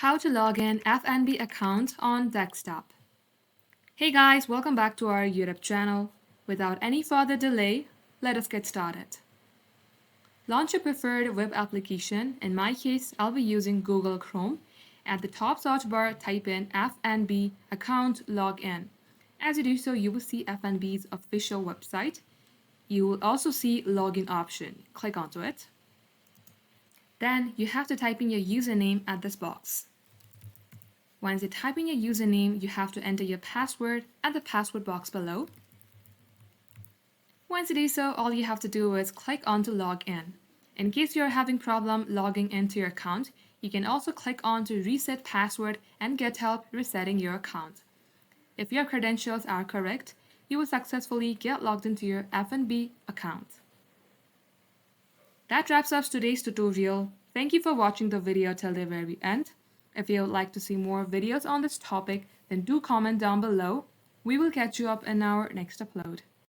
How to log in FNB account on desktop. Hey guys, welcome back to our YouTube channel. Without any further delay, let us get started. Launch your preferred web application. In my case, I'll be using Google Chrome. At the top search bar, type in FNB account login. As you do so, you will see FNB's official website. You will also see login option. Click onto it. Then you have to type in your username at this box. Once you type in your username, you have to enter your password at the password box below. Once you do so, all you have to do is click on to log in. In case you're having problem logging into your account, you can also click on to reset password and get help resetting your account. If your credentials are correct, you will successfully get logged into your FNB account. That wraps up today's tutorial. Thank you for watching the video till the very end. If you would like to see more videos on this topic, then do comment down below. We will catch you up in our next upload.